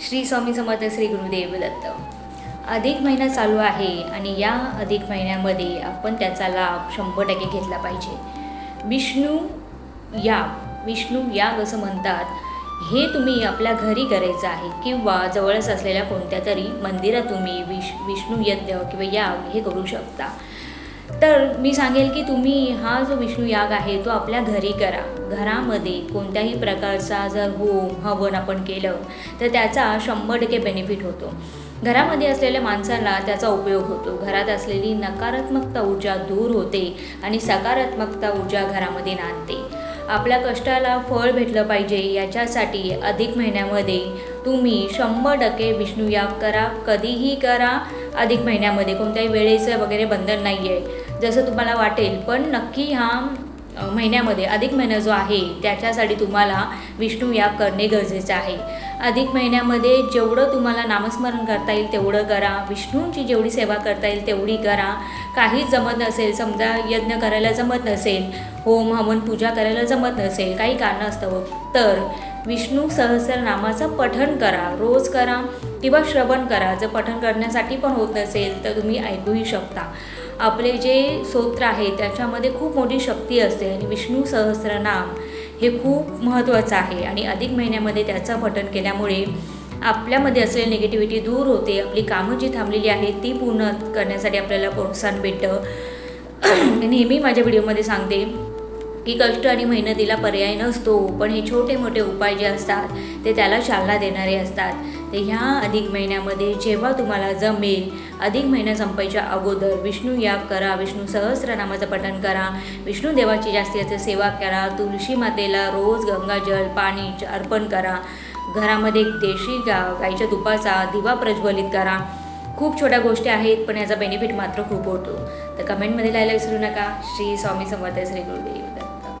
श्री स्वामी समर्थ श्री गुरुदेव दत्त। अधिक महिना चालू आहे आणि या अधिक महिन्यामध्ये आपण त्याचा लाभ 100% घेतला पाहिजे। विष्णू याग असं म्हणतात। हे तुम्ही आपल्या घरी करायचं आहे किंवा जवळच असलेल्या कोणत्या तरी मंदिरात तुम्ही विष्णू यज्ञ किंवा याग हे करू शकता। तर मी सांगेल की तुम्ही हा जो विष्णू याग आहे तो आपल्या घरी करा। घरामध्ये कोणत्याही प्रकारचा जर होम हवन आपण केलं तर त्याचा 100% बेनिफिट होतो। घरामध्ये असलेल्या माणसांना त्याचा उपयोग होतो। घरात असलेली नकारात्मकता ऊर्जा दूर होते आणि सकारात्मकता ऊर्जा घरामध्ये नांदते। आपल्या कष्टाला फळ भेटलं पाहिजे याच्यासाठी अधिक महिन्यामध्ये तुम्ही 100% विष्णू याग करा, कधीही करा। अधिक महिन्यामध्ये कोणत्याही वेळेचं वगैरे बंधन नाही आहे, जसं तुम्हाला वाटेल, पण नक्की हा महिन्यामध्ये अधिक महिना जो आहे त्याच्यासाठी तुम्हाला विष्णू याग करणे गरजेचं आहे। अधिक महिन्यामध्ये जेवढं तुम्हाला नामस्मरण करता येईल तेवढं करा। विष्णूंची जेवढी सेवा करता येईल तेवढी करा। काहीच जमत नसेल, समजा यज्ञ करायला जमत नसेल, होम हवन पूजा करायला जमत नसेल, काही कारणं असतं, तर विष्णू सहस्रनामाचं पठण करा, रोज करा किंवा श्रवण करा। जर पठण करण्यासाठी पण होत नसेल तर तुम्ही ऐकूही शकता। आपले जे स्तोत्र आहे त्याच्यामध्ये खूप मोठी शक्ती असते आणि विष्णू सहस्रनाम हे खूप महत्त्वाचं आहे आणि अधिक महिन्यामध्ये त्याचं पठण केल्यामुळे आपल्यामध्ये असलेली निगेटिव्हिटी दूर होते। आपली कामं जी थांबलेली आहेत ती पूर्ण करण्यासाठी आपल्याला प्रोत्साहन भेटतं। नेहमी माझ्या व्हिडिओमध्ये सांगते की कष्ट आणि मेहनतीला पर्याय नसतो, पण हे छोटे मोठे उपाय जे असतात ते त्याला चालना देणारे असतात। तर ह्या अधिक महिन्यामध्ये जेव्हा तुम्हाला जमेल, अधिक महिना संपायच्या अगोदर विष्णू याग करा, विष्णू सहस्रनामाचं पठण करा, विष्णू देवाची जास्तीत सेवा करा, तुळशी मातेला रोज गंगाजल पाणी अर्पण करा, घरामध्ये देशी गाईच्या तुपाचा दिवा प्रज्वलित करा। खूप छोट्या गोष्टी आहेत पण याचा बेनिफिट मात्र खूप होतो। तर कमेंटमध्ये लिहायला विसरू नका। श्री स्वामी समर्थ श्री गुरुदेव।